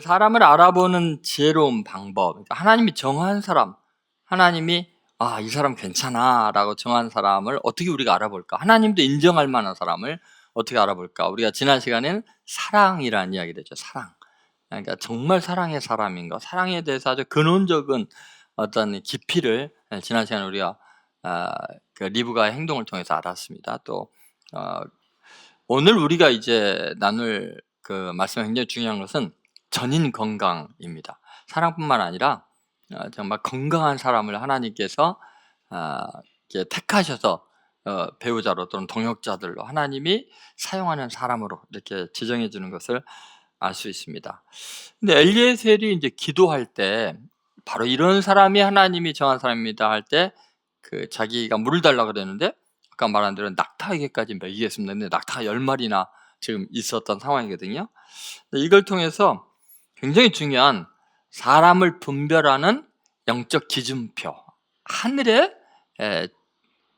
사람을 알아보는 지혜로운 방법, 그러니까 하나님이 정한 사람, 하나님이 이 사람 괜찮아 라고 정한 사람을 어떻게 우리가 알아볼까? 하나님도 인정할 만한 사람을 어떻게 알아볼까? 우리가 지난 시간에는 사랑이라는 이야기를 했죠. 사랑. 그러니까 정말 사랑의 사람인가? 사랑에 대해서 아주 근원적인 어떤 깊이를 지난 시간에 우리가 그 리브가의 행동을 통해서 알았습니다. 또 오늘 우리가 이제 나눌 그 말씀이 굉장히 중요한 것은 전인 건강입니다. 사랑뿐만 아니라 정말 건강한 사람을 하나님께서 이렇게 택하셔서 배우자로 또는 동역자들로 하나님이 사용하는 사람으로 이렇게 지정해 주는 것을 알 수 있습니다. 근데 엘리에셀이 이제 기도할 때 바로 이런 사람이 하나님이 정한 사람입니다 할 때 그 자기가 물을 달라고 그랬는데 아까 말한 대로 낙타에게까지 먹이겠습니다. 근데 낙타가 10마리나 지금 있었던 상황이거든요. 이걸 통해서 굉장히 중요한 사람을 분별하는 영적 기준표, 하늘의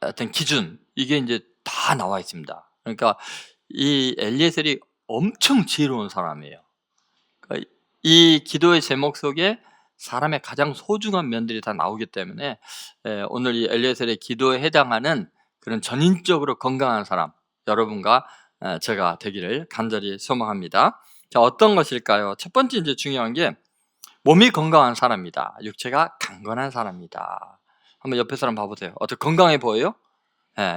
어떤 기준, 이게 이제 다 나와 있습니다. 그러니까 이 엘리에셀이 엄청 지혜로운 사람이에요. 그러니까 이 기도의 제목 속에 사람의 가장 소중한 면들이 다 나오기 때문에 오늘 이 엘리에셀의 기도에 해당하는 그런 전인적으로 건강한 사람, 여러분과 제가 되기를 간절히 소망합니다. 자, 어떤 것일까요? 첫 번째 이제 중요한 게 몸이 건강한 사람이다. 육체가 강건한 사람이다. 한번 옆에 사람 봐보세요. 어떻게 건강해 보여요?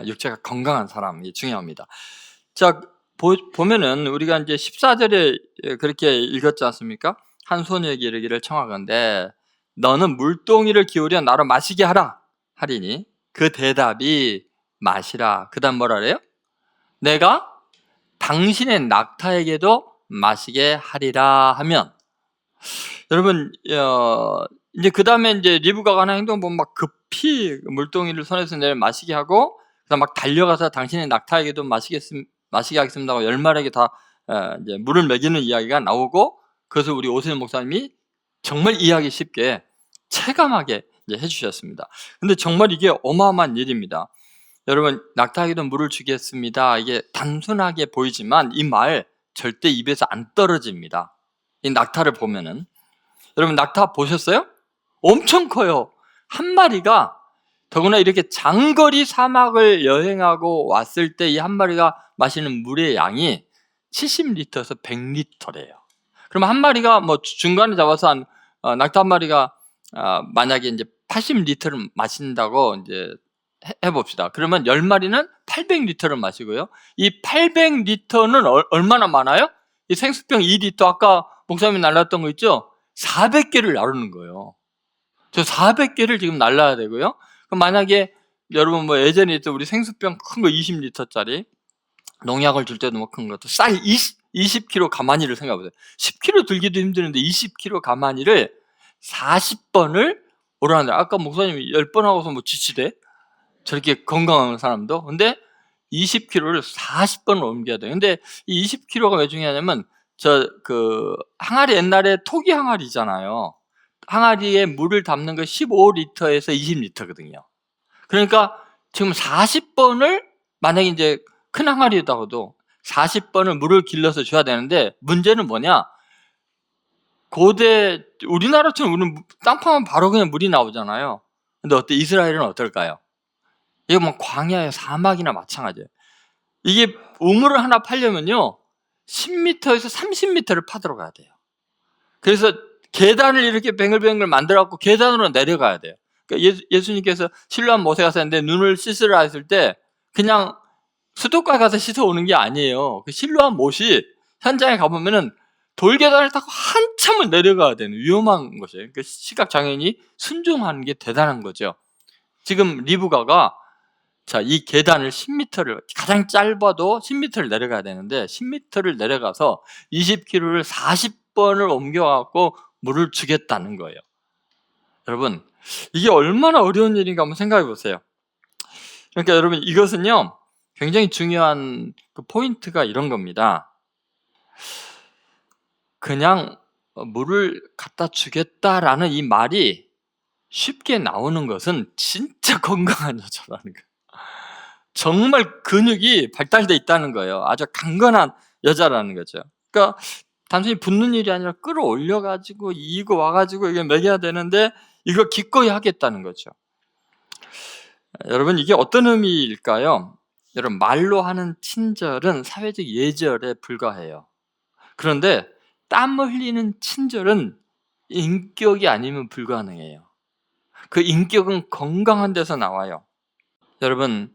육체가 건강한 사람이 중요합니다. 자, 보면은 우리가 이제 14절에 그렇게 읽었지 않습니까? 한 소녀에게 이르기를 청하건대 너는 물동이를 기울여 나로 마시게 하라 하리니 그 대답이 마시라. 그 다음 뭐라 그래요? 내가 당신의 낙타에게도 마시게 하리라 하면, 여러분 이제 그 다음에 이제 리브가가 하는 행동 보면 막 급히 물동이를 손에서 내려 마시게 하고 그다음 막 달려가서 당신의 낙타에게도 마시게 하겠습니다 하고 10마리에게 다 이제 물을 먹이는 이야기가 나오고, 그것을 우리 오세훈 목사님이 정말 이해하기 쉽게 체감하게 이제 해주셨습니다. 근데 정말 이게 어마어마한 일입니다. 여러분, 낙타에게도 물을 주겠습니다, 이게 단순하게 보이지만 이 말 절대 입에서 안 떨어집니다. 이 낙타를 보면은, 여러분 낙타 보셨어요? 엄청 커요. 한 마리가, 더구나 이렇게 장거리 사막을 여행하고 왔을 때 이 한 마리가 마시는 물의 양이 70리터에서 100리터래요. 그럼 한 마리가 뭐 중간에 잡아서 낙타 한 마리가 만약에 이제 80리터를 마신다고 이제 해봅시다. 그러면 10마리는 800리터를 마시고요. 이 800리터는 얼마나 많아요? 이 생수병 2리터 아까 목사님이 날랐던 거 있죠? 400개를 나르는 거예요. 저 400개를 지금 날라야 되고요. 그럼 만약에 여러분 뭐 예전에 우리 생수병 큰 거 20리터짜리 농약을 줄 때도 뭐 큰 것도 쌀 20kg 가마니를 생각해보세요. 10kg 들기도 힘드는데 20kg 가마니를 40번을 오라는데, 아까 목사님이 10번 하고서 뭐 지치대? 저렇게 건강한 사람도. 근데 20kg를 40번을 옮겨야 돼요. 근데 이 20kg가 왜 중요하냐면 그 항아리, 옛날에 토기 항아리 있잖아요. 항아리에 물을 담는 거 15리터에서 20리터거든요. 그러니까 지금 40번을 만약에 이제 큰 항아리에다가도 40번을 물을 길러서 줘야 되는데, 문제는 뭐냐? 고대 우리나라처럼 우리는 땅 파면 바로 그냥 물이 나오잖아요. 근데 이스라엘은 어떨까요? 이거 뭐 광야의 사막이나 마찬가지예요. 이게 우물을 하나 파려면요 10m에서 30m를 파도록 가야 돼요. 그래서 계단을 이렇게 뱅글뱅글 만들어갖고 계단으로 내려가야 돼요. 그러니까 예수님께서 실로암 못에 가서 했는데 눈을 씻으라 했을 때 그냥 수도가 가서 씻어 오는 게 아니에요. 그 실로암 못이 현장에 가보면은 돌계단을 타고 한참을 내려가야 되는 위험한 것이에요. 그러니까 시각장애인이 순종하는 게 대단한 거죠. 지금 리브가가 이 계단을 10m를, 가장 짧아도 10m를 내려가야 되는데 10m를 내려가서 20kg를 40번을 옮겨갖고 물을 주겠다는 거예요. 여러분, 이게 얼마나 어려운 일인가 한번 생각해 보세요. 그러니까 여러분, 이것은요 굉장히 중요한 그 포인트가 이런 겁니다. 그냥 물을 갖다 주겠다라는 이 말이 쉽게 나오는 것은 진짜 건강한 여자라는 거예요. 정말 근육이 발달돼 있다는 거예요. 아주 강건한 여자라는 거죠. 그러니까 단순히 붙는 일이 아니라 끌어올려가지고 이고 와가지고 이게 먹여야 되는데 이거 기꺼이 하겠다는 거죠. 여러분, 이게 어떤 의미일까요? 여러분, 말로 하는 친절은 사회적 예절에 불과해요. 그런데 땀 흘리는 친절은 인격이 아니면 불가능해요. 그 인격은 건강한 데서 나와요. 여러분,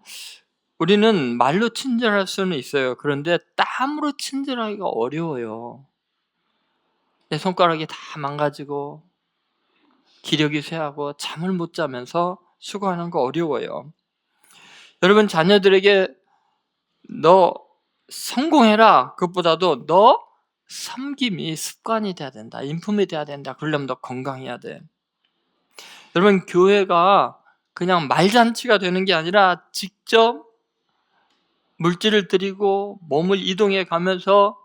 우리는 말로 친절할 수는 있어요. 그런데 땀으로 친절하기가 어려워요. 내 손가락이 다 망가지고 기력이 쇠하고 잠을 못 자면서 수고하는 거 어려워요. 여러분, 자녀들에게 너 성공해라, 그것보다도 너 섬김이 습관이 돼야 된다, 인품이 돼야 된다. 그러려면 너 건강해야 돼. 여러분, 교회가 그냥 말잔치가 되는 게 아니라 직접 물질을 드리고 몸을 이동해 가면서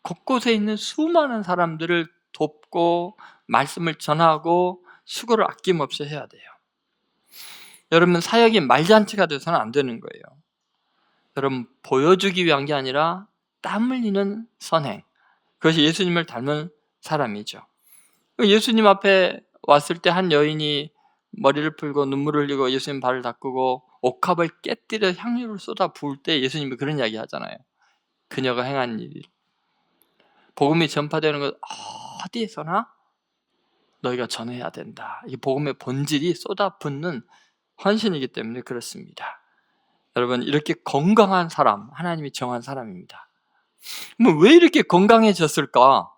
곳곳에 있는 수많은 사람들을 돕고 말씀을 전하고 수고를 아낌없이 해야 돼요. 여러분, 사역이 말잔치가 돼서는 안 되는 거예요. 여러분, 보여주기 위한 게 아니라 땀 흘리는 선행, 그것이 예수님을 닮은 사람이죠. 예수님 앞에 왔을 때 한 여인이 머리를 풀고 눈물을 흘리고 예수님 발을 닦고 옥합을 깨뜨려 향유를 쏟아 부을 때 예수님이 그런 이야기 하잖아요. 그녀가 행한 일, 복음이 전파되는 것 어디에서나 너희가 전해야 된다. 이 복음의 본질이 쏟아붓는 헌신이기 때문에 그렇습니다. 여러분, 이렇게 건강한 사람, 하나님이 정한 사람입니다. 왜 이렇게 건강해졌을까?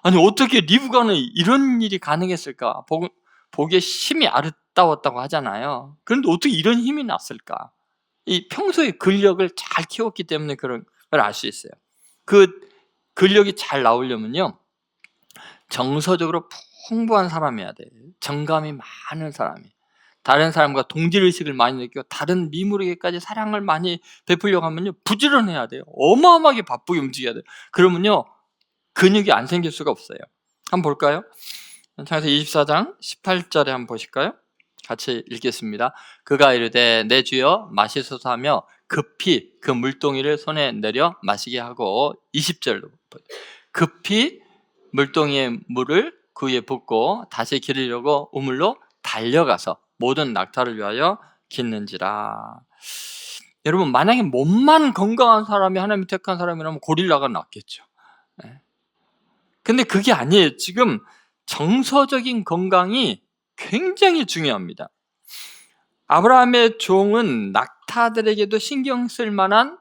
아니, 어떻게 리브가는 이런 일이 가능했을까? 보기에 힘이 아름다웠다고 하잖아요. 그런데 어떻게 이런 힘이 났을까? 이 평소에 근력을 잘 키웠기 때문에 그런 걸 알 수 있어요. 그 근력이 잘 나오려면요, 정서적으로 풍부한 사람이어야 돼요. 정감이 많은 사람이. 다른 사람과 동질의식을 많이 느끼고 다른 미물에게까지 사랑을 많이 베풀려고 하면요, 부지런해야 돼요. 어마어마하게 바쁘게 움직여야 돼요. 그러면요, 근육이 안 생길 수가 없어요. 한번 볼까요? 창세기 24장 18절에 한번 보실까요? 같이 읽겠습니다. 그가 이르되 내 주여 마시소서 하며 급히 그 물동이를 손에 내려 마시게 하고, 20절로 급히 물동이의 물을 그 위에 붓고 다시 기르려고 우물로 달려가서 모든 낙타를 위하여 깃는지라. 여러분, 만약에 몸만 건강한 사람이 하나님이 택한 사람이라면 고릴라가 낫겠죠. 근데 그게 아니에요. 지금 정서적인 건강이 굉장히 중요합니다. 아브라함의 종은 낙타들에게도 신경 쓸 만한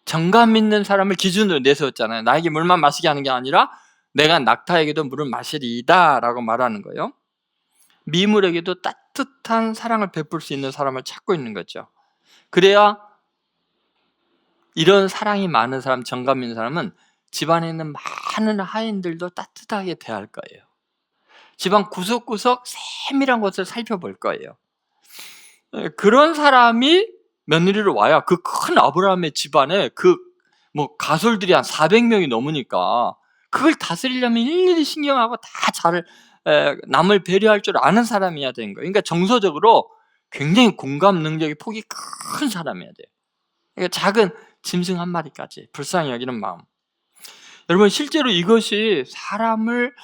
정감 있는 사람을 기준으로 내세웠잖아요. 나에게 물만 마시게 하는 게 아니라 내가 낙타에게도 물을 마시리이다 라고 말하는 거예요. 미물에게도 따뜻한 사랑을 베풀 수 있는 사람을 찾고 있는 거죠. 그래야 이런 사랑이 많은 사람, 정감 있는 사람은 집안에 있는 많은 하인들도 따뜻하게 대할 거예요. 집안 구석구석 세밀한 것을 살펴볼 거예요. 그런 사람이 며느리로 와야 그 큰 아브라함의 집안에 가솔들이 한 400명이 넘으니까 그걸 다스리려면 일일이 신경하고 다 잘 남을 배려할 줄 아는 사람이어야 되는 거예요. 그러니까 정서적으로 굉장히 공감 능력이 폭이 큰 사람이어야 돼요. 그러니까 작은 짐승 한 마리까지 불쌍히 여기는 마음. 여러분, 실제로 이것이 사람을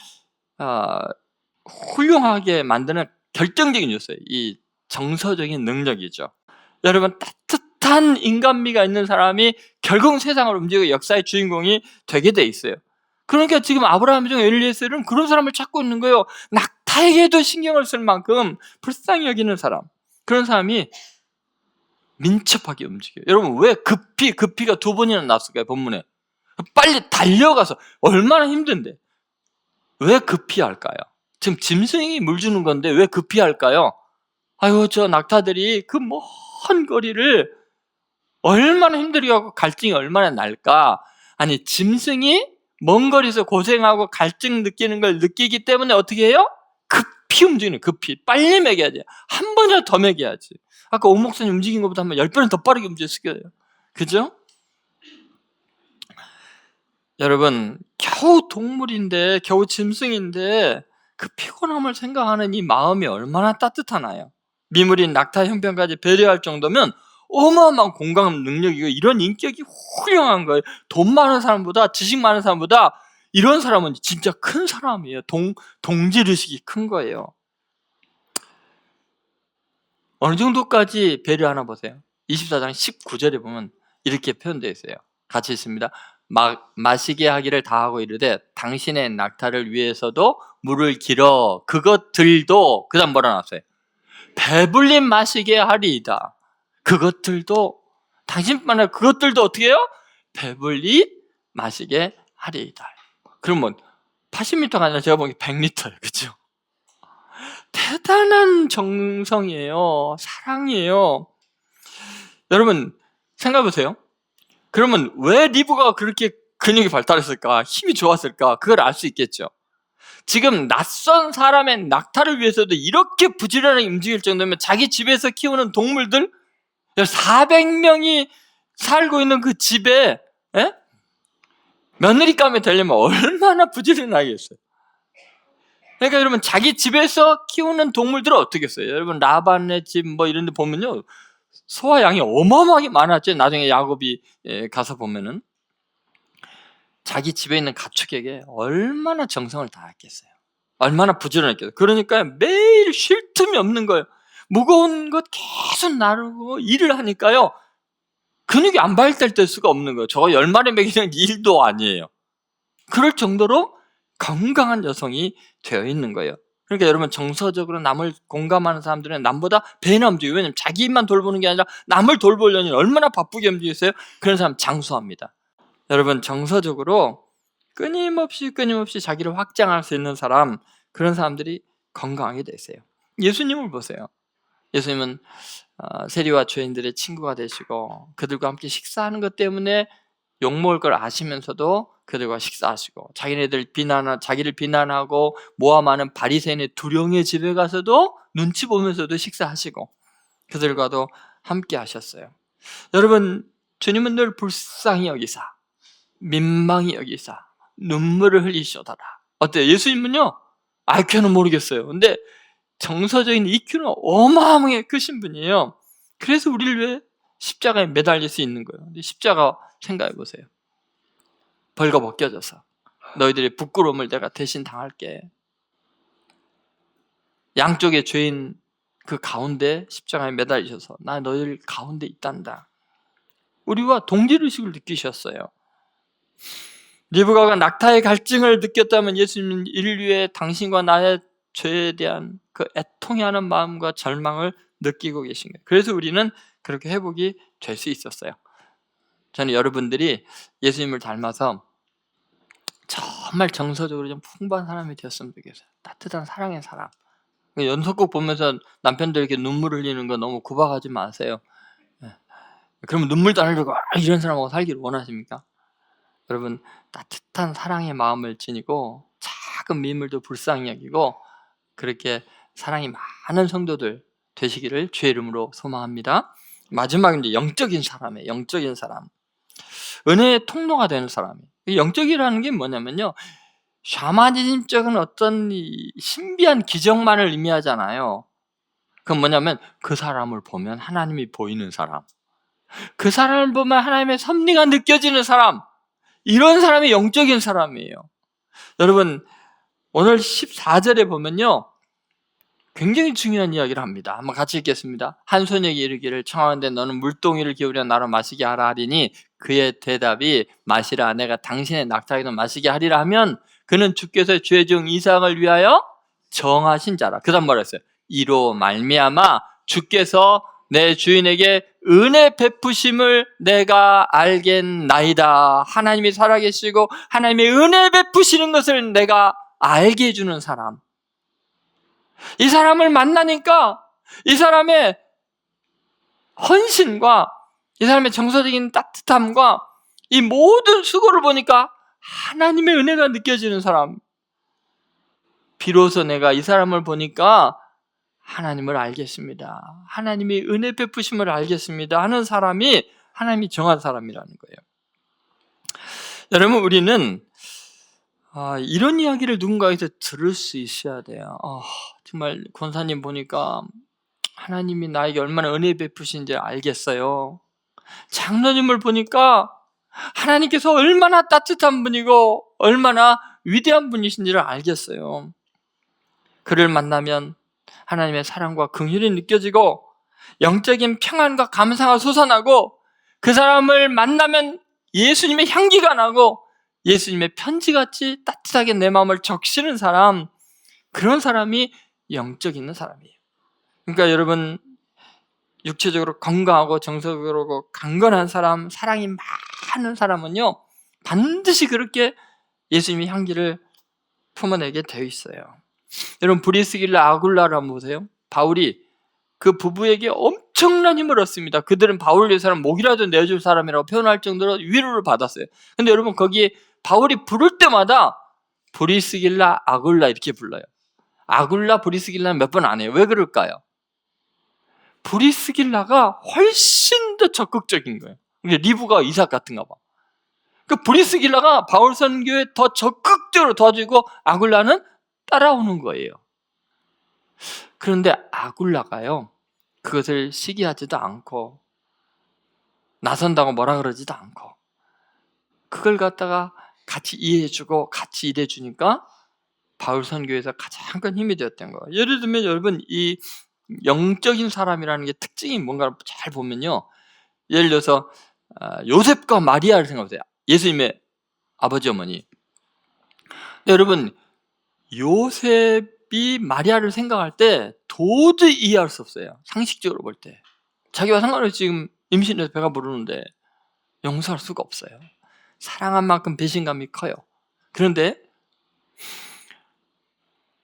훌륭하게 만드는 결정적인 요소예요. 이 정서적인 능력이죠. 여러분, 따뜻한 인간미가 있는 사람이 결국 세상을 움직이고 역사의 주인공이 되게 돼 있어요. 그러니까 지금 아브라함 중 엘리에셀은 그런 사람을 찾고 있는 거예요. 낙타에게도 신경을 쓸 만큼 불쌍히 여기는 사람, 그런 사람이 민첩하게 움직여요. 여러분, 왜 급히가 두 번이나 나왔을까요? 본문에 빨리 달려가서, 얼마나 힘든데 왜 급히 할까요? 지금 짐승이 물 주는 건데 왜 급히 할까요? 아유, 저 낙타들이 그 먼 거리를 얼마나 힘들게 하고 갈증이 얼마나 날까? 아니, 짐승이 먼 거리에서 고생하고 갈증 느끼는 걸 느끼기 때문에 어떻게 해요? 급히 움직이는, 급히 빨리 먹여야지. 한 번이라도 더 먹여야지. 아까 오 목사님 움직인 것보다 한 10배는 더 빠르게 움직였어요. 그죠? 여러분, 겨우 동물인데, 겨우 짐승인데 그 피곤함을 생각하는 이 마음이 얼마나 따뜻하나요? 미물인 낙타 형편까지 배려할 정도면 어마어마한 공감 능력이고, 이런 인격이 훌륭한 거예요. 돈 많은 사람보다, 지식 많은 사람보다 이런 사람은 진짜 큰 사람이에요. 동질의식이 큰 거예요. 어느 정도까지 배려하나 보세요. 24장 19절에 보면 이렇게 표현되어 있어요. 같이 있습니다. 마시게 하기를 다하고 이르되 당신의 낙타를 위해서도 물을 길어 그것들도, 그 다음 뭐라 나왔어요? 배불림 마시게 하리이다. 그것들도, 당신뿐만 아니라 그것들도 어떻게 해요? 배불리 마시게 하리이다. 그러면 80m가 아니라 제가 보기엔 100리터예요. 그렇죠? 대단한 정성이에요. 사랑이에요. 여러분 생각해보세요. 그러면 왜 리브가 그렇게 근육이 발달했을까? 힘이 좋았을까? 그걸 알 수 있겠죠. 지금 낯선 사람의 낙타를 위해서도 이렇게 부지런하게 움직일 정도면 자기 집에서 키우는 동물들 400명이 살고 있는 그 집에 며느리감이 되려면 얼마나 부지런하겠어요. 그러니까 여러분 자기 집에서 키우는 동물들은 어떻게 했어요? 여러분 라반의 집 뭐 이런 데 보면요, 소와 양이 어마어마하게 많았죠. 나중에 야곱이 가서 보면은 자기 집에 있는 가축에게 얼마나 정성을 다했겠어요. 얼마나 부지런했겠어요. 그러니까 매일 쉴 틈이 없는 거예요. 무거운 것 계속 나르고 일을 하니까요, 근육이 안 발달될 수가 없는 거예요. 저거 10마리 먹이는 일도 아니에요. 그럴 정도로 건강한 여성이 되어 있는 거예요. 그러니까 여러분 정서적으로 남을 공감하는 사람들은 남보다 배나 움직여요. 왜냐하면 자기 입만 돌보는 게 아니라 남을 돌보려니 얼마나 바쁘게 움직이세요. 그런 사람 장수합니다. 여러분 정서적으로 끊임없이 자기를 확장할 수 있는 사람, 그런 사람들이 건강하게 되세요. 예수님을 보세요. 예수님은 세리와 죄인들의 친구가 되시고 그들과 함께 식사하는 것 때문에 욕먹을 걸 아시면서도 그들과 식사하시고, 자기를 비난하고 모함하는 바리새인의 두령의 집에 가서도 눈치 보면서도 식사하시고 그들과도 함께 하셨어요. 여러분 주님은 늘 불쌍히 여기사, 민망히 여기사, 눈물을 흘리셔다라. 어때요? 예수님은요, IQ는 모르겠어요. 근데 정서적인 EQ는 어마어마하게 크신 분이에요. 그래서 우리를 위해 십자가에 매달릴 수 있는 거예요. 근데 십자가 생각해 보세요. 벌거벗겨져서 너희들의 부끄러움을 내가 대신 당할게. 양쪽의 죄인 그 가운데 십자가에 매달리셔서 나 너희들 가운데 있단다. 우리와 동질의식을 느끼셨어요. 리브가가 낙타의 갈증을 느꼈다면 예수님은 인류의 당신과 나의 죄에 대한 그 애통해하는 마음과 절망을 느끼고 계신 거예요. 그래서 우리는 그렇게 회복이 될 수 있었어요. 저는 여러분들이 예수님을 닮아서 정말 정서적으로 좀 풍부한 사람이 되었으면 좋겠어요. 따뜻한 사랑의 사람. 연속곡 보면서 남편들 이렇게 눈물 흘리는 거 너무 구박하지 마세요. 그러면 눈물도 안 흘리고 이런 사람하고 살기를 원하십니까? 여러분 따뜻한 사랑의 마음을 지니고 작은 민물도 불쌍히 여기고 그렇게 사랑이 많은 성도들 되시기를 주의 이름으로 소망합니다. 마지막은 이제 영적인 사람이에요. 영적인 사람. 은혜의 통로가 되는 사람이에요. 영적이라는 게 뭐냐면요, 샤머니즘적인 어떤 신비한 기적만을 의미하잖아요. 그건 뭐냐면 그 사람을 보면 하나님이 보이는 사람, 그 사람을 보면 하나님의 섭리가 느껴지는 사람, 이런 사람이 영적인 사람이에요. 여러분 오늘 14절에 보면요, 굉장히 중요한 이야기를 합니다. 한번 같이 읽겠습니다. 한 소녀에게 이르기를 청하건대 너는 물동이를 기울여 나로 마시게 하라 하리니 그의 대답이 마시라, 내가 당신의 낙타에도 마시게 하리라 하면 그는 주께서 죄중 이삭을 위하여 정하신 자라. 그 다음 뭐라 했어요? 이로 말미암아 주께서 내 주인에게 은혜 베푸심을 내가 알겠나이다. 하나님이 살아계시고 하나님의 은혜 베푸시는 것을 내가 알게 해주는 사람. 이 사람을 만나니까 이 사람의 헌신과 이 사람의 정서적인 따뜻함과 이 모든 수고를 보니까 하나님의 은혜가 느껴지는 사람. 비로소 내가 이 사람을 보니까 하나님을 알겠습니다. 하나님이 은혜 베푸심을 알겠습니다 하는 사람이 하나님이 정한 사람이라는 거예요. 여러분 우리는 이런 이야기를 누군가에서 들을 수 있어야 돼요. 정말 권사님 보니까 하나님이 나에게 얼마나 은혜 베푸신지 알겠어요. 장로님을 보니까 하나님께서 얼마나 따뜻한 분이고 얼마나 위대한 분이신지를 알겠어요. 그를 만나면 하나님의 사랑과 긍휼이 느껴지고 영적인 평안과 감사가 솟아나고, 그 사람을 만나면 예수님의 향기가 나고 예수님의 편지같이 따뜻하게 내 마음을 적시는 사람, 그런 사람이 영적 있는 사람이에요. 그러니까 여러분, 육체적으로 건강하고 정서적으로 강건한 사람, 사랑이 많은 사람은요, 반드시 그렇게 예수님의 향기를 품어내게 되어 있어요. 여러분, 브리스길라 아굴라를 한번 보세요. 바울이 그 부부에게 엄청난 힘을 얻습니다. 그들은 바울을 위해서는 목이라도 내줄 사람이라고 표현할 정도로 위로를 받았어요. 근데 여러분, 거기에 바울이 부를 때마다 브리스길라 아굴라 이렇게 불러요. 아굴라 브리스길라는 몇 번 안 해요. 왜 그럴까요? 브리스길라가 훨씬 더 적극적인 거예요. 리브가 이삭 같은가 봐. 그 브리스길라가 바울 선교에 더 적극적으로 도와주고 아굴라는 따라오는 거예요. 그런데 아굴라가요, 그것을 시기하지도 않고 나선다고 뭐라 그러지도 않고 그걸 갖다가 같이 이해해주고 같이 일해주니까 바울 선교에서 가장 큰 힘이 되었던 거예요. 예를 들면 여러분, 이 영적인 사람이라는 게 특징이 뭔가를 잘 보면요, 예를 들어서 요셉과 마리아를 생각해보세요. 예수님의 아버지 어머니. 여러분, 요셉이 마리아를 생각할 때 도저히 이해할 수 없어요. 상식적으로 볼 때. 자기와 상관없이 지금 임신해서 배가 부르는데 용서할 수가 없어요. 사랑한 만큼 배신감이 커요. 그런데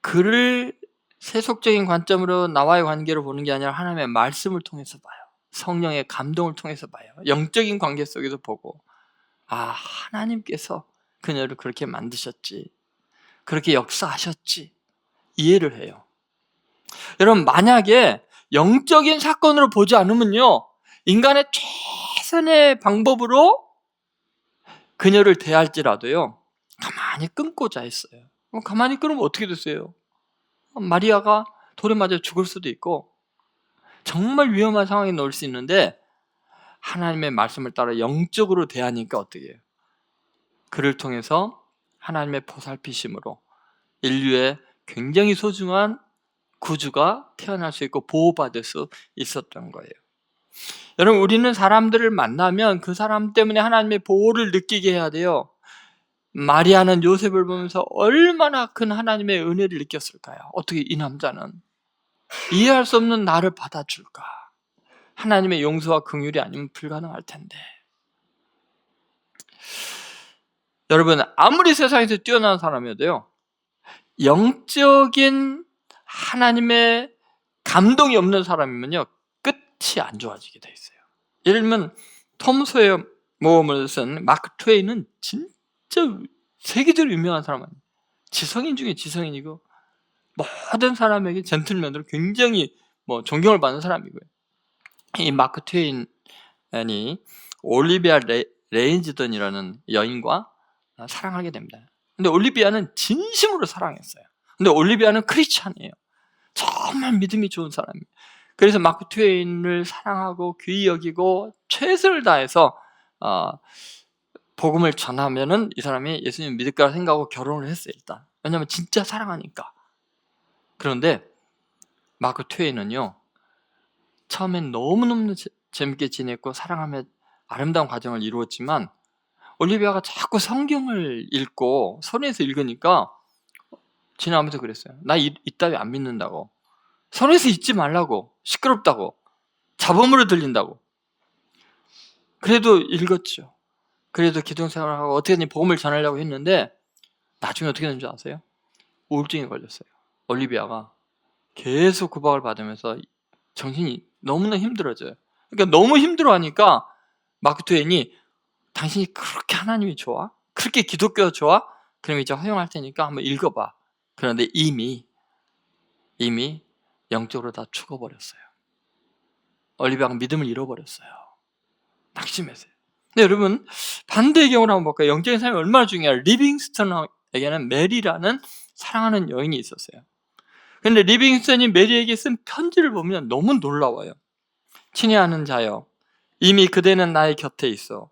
그를 세속적인 관점으로 나와의 관계를 보는 게 아니라 하나님의 말씀을 통해서 봐요. 성령의 감동을 통해서 봐요. 영적인 관계 속에서 보고, 아, 하나님께서 그녀를 그렇게 만드셨지, 그렇게 역사하셨지, 이해를 해요. 여러분, 만약에 영적인 사건으로 보지 않으면요, 인간의 최선의 방법으로 그녀를 대할지라도요, 가만히 끊고자 했어요. 가만히 끊으면 어떻게 됐어요? 마리아가 돌에 맞아 죽을 수도 있고 정말 위험한 상황에 놓을 수 있는데, 하나님의 말씀을 따라 영적으로 대하니까 어떻게 해요? 그를 통해서 하나님의 보살피심으로 인류의 굉장히 소중한 구주가 태어날 수 있고 보호받을 수 있었던 거예요. 여러분, 우리는 사람들을 만나면 그 사람 때문에 하나님의 보호를 느끼게 해야 돼요. 마리아는 요셉을 보면서 얼마나 큰 하나님의 은혜를 느꼈을까요? 어떻게 이 남자는 이해할 수 없는 나를 받아줄까? 하나님의 용서와 긍휼이 아니면 불가능할 텐데. 여러분, 아무리 세상에서 뛰어난 사람이어도요, 영적인 하나님의 감동이 없는 사람이면요, 끝이 안 좋아지게 돼 있어요. 예를 들면 톰 소의 모험을 쓴 마크 트웨인은 진짜 세계적으로 유명한 사람 아니에요. 지성인 중에 지성인이고 모든 사람에게 젠틀맨으로 굉장히 존경을 받는 사람이고요. 이 마크 트웨인이 올리비아 레인즈던이라는 여인과 사랑하게 됩니다. 근데 올리비아는 진심으로 사랑했어요. 근데 올리비아는 크리스찬이에요. 정말 믿음이 좋은 사람이에요. 그래서 마크 트웨인을 사랑하고 귀히 여기고 최선을 다해서 복음을 전하면은 이 사람이 예수님 믿을 거라 생각하고 결혼을 했어요, 일단. 왜냐하면 진짜 사랑하니까. 그런데 마크 트웨인은요, 처음엔 너무너무 재밌게 지냈고 사랑하며 아름다운 과정을 이루었지만, 올리비아가 자꾸 성경을 읽고 손에서 읽으니까 지나가면서 그랬어요. 나 이따위 안 믿는다고, 손에서 읽지 말라고, 시끄럽다고, 잡음으로 들린다고. 그래도 읽었죠. 그래도 기도생활을 하고 어떻게든 복음을 전하려고 했는데 나중에 어떻게 된 줄 아세요? 우울증에 걸렸어요. 올리비아가 계속 구박을 받으면서 정신이 너무나 힘들어져요. 그러니까 너무 힘들어하니까 마크 트웨인이, 당신이 그렇게 하나님이 좋아? 그렇게 기독교가 좋아? 그럼 이제 허용할 테니까 한번 읽어봐. 그런데 이미 영적으로 다 죽어버렸어요. 올리비아가 믿음을 잃어버렸어요. 낙심했어요. 근데 여러분, 반대의 경우를 한번 볼까요? 영적인 삶이 얼마나 중요해요. 리빙스턴에게는 메리라는 사랑하는 여인이 있었어요. 근데 리빙스턴이 메리에게 쓴 편지를 보면 너무 놀라워요. 친애하는 자여, 이미 그대는 나의 곁에 있어.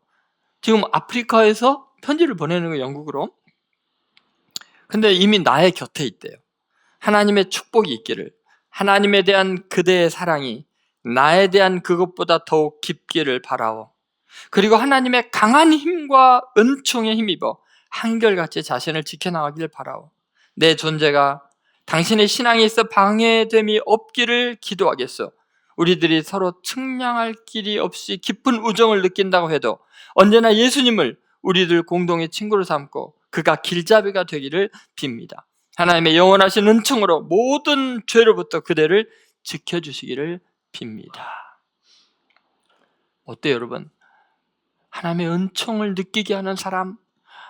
지금 아프리카에서 편지를 보내는 거예요, 영국으로. 근데 이미 나의 곁에 있대요. 하나님의 축복이 있기를, 하나님에 대한 그대의 사랑이 나에 대한 그것보다 더욱 깊기를 바라오. 그리고 하나님의 강한 힘과 은총에 힘입어 한결같이 자신을 지켜나가길 바라오. 내 존재가 당신의 신앙에 있어 방해됨이 없기를 기도하겠소. 우리들이 서로 측량할 길이 없이 깊은 우정을 느낀다고 해도 언제나 예수님을 우리들 공동의 친구로 삼고 그가 길잡이가 되기를 빕니다. 하나님의 영원하신 은총으로 모든 죄로부터 그대를 지켜주시기를 빕니다. 어때요, 여러분? 하나님의 은총을 느끼게 하는 사람,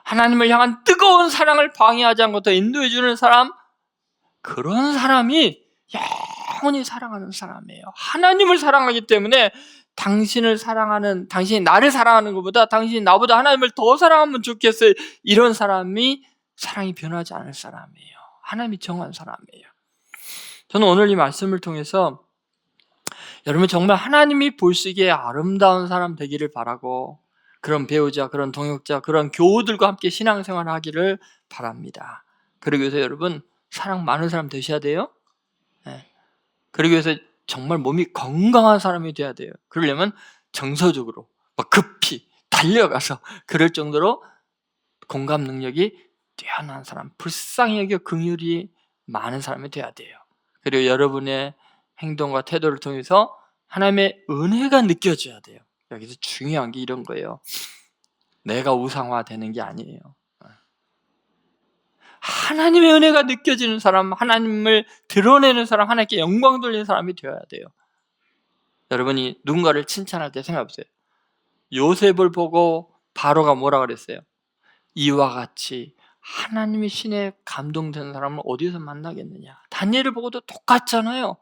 하나님을 향한 뜨거운 사랑을 방해하지 않고 더 인도해 주는 사람, 그런 사람이 영원히 사랑하는 사람이에요. 하나님을 사랑하기 때문에 당신이 나를 사랑하는 것보다 당신이 나보다 하나님을 더 사랑하면 좋겠어요. 이런 사람이 사랑이 변하지 않을 사람이에요. 하나님이 정한 사람이에요. 저는 오늘 이 말씀을 통해서 여러분 정말 하나님이 보시기에 아름다운 사람 되기를 바라고, 그런 배우자, 그런 동역자, 그런 교우들과 함께 신앙생활을 하기를 바랍니다. 그러기 위해서 여러분 사랑 많은 사람 되셔야 돼요. 그러기 위해서 정말 몸이 건강한 사람이 돼야 돼요. 그러려면 정서적으로 급히 달려가서 그럴 정도로 공감 능력이 뛰어난 사람, 불쌍히 여겨 긍휼이 많은 사람이 돼야 돼요. 그리고 여러분의 행동과 태도를 통해서 하나님의 은혜가 느껴져야 돼요. 여기서 중요한 게 이런 거예요. 내가 우상화되는 게 아니에요. 하나님의 은혜가 느껴지는 사람, 하나님을 드러내는 사람, 하나님께 영광 돌리는 사람이 되어야 돼요. 여러분이 누군가를 칭찬할 때 생각해 보세요. 요셉을 보고 바로가 뭐라 그랬어요? 이와 같이 하나님의 신에 감동되는 사람을 어디서 만나겠느냐. 다니엘을 보고도 똑같잖아요.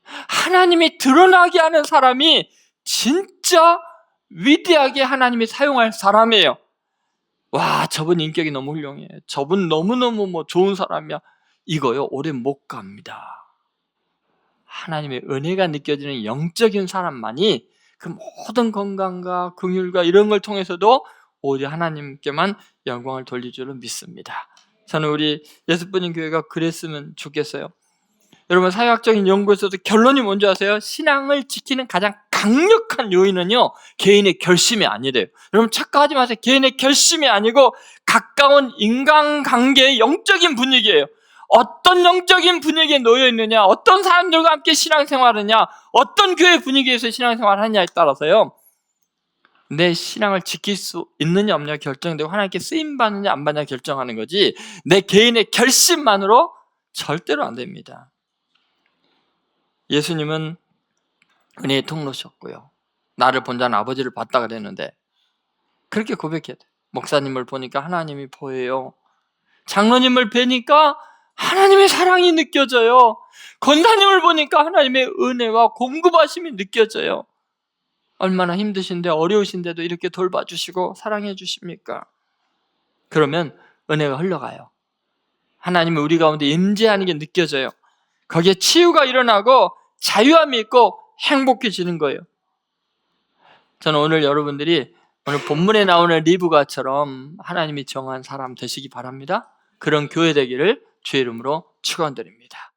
하나님이 드러나게 하는 사람이 진짜 위대하게 하나님이 사용할 사람이에요. 와, 저분 인격이 너무 훌륭해, 저분 너무너무 좋은 사람이야, 이거요 오래 못 갑니다. 하나님의 은혜가 느껴지는 영적인 사람만이 그 모든 건강과 긍휼과 이런 걸 통해서도 오히려 하나님께만 영광을 돌릴 줄로 믿습니다. 저는 우리 예수뿐인 교회가 그랬으면 좋겠어요. 여러분 사회학적인 연구에서도 결론이 뭔지 아세요? 신앙을 지키는 가장 강력한 요인은요 개인의 결심이 아니래요. 여러분 착각하지 마세요. 개인의 결심이 아니고 가까운 인간관계의 영적인 분위기예요. 어떤 영적인 분위기에 놓여 있느냐, 어떤 사람들과 함께 신앙생활하느냐, 어떤 교회 분위기에서 신앙생활을 하느냐에 따라서요 내 신앙을 지킬 수 있느냐 없느냐 결정되고 하나님께 쓰임받느냐 안 받느냐 결정하는 거지, 내 개인의 결심만으로 절대로 안 됩니다. 예수님은 은혜의 통로셨고요, 나를 본다는 아버지를 봤다 그랬는데 그렇게 고백해야 돼요. 목사님을 보니까 하나님이 보여요. 장로님을 뵈니까 하나님의 사랑이 느껴져요. 권사님을 보니까 하나님의 은혜와 공급하심이 느껴져요. 얼마나 힘드신데 어려우신데도 이렇게 돌봐주시고 사랑해 주십니까? 그러면 은혜가 흘러가요. 하나님이 우리 가운데 임재하는 게 느껴져요. 거기에 치유가 일어나고 자유함이 있고 행복해지는 거예요. 저는 오늘 여러분들이 오늘 본문에 나오는 리브가처럼 하나님이 정한 사람 되시기 바랍니다. 그런 교회 되기를 주의 이름으로 축원드립니다.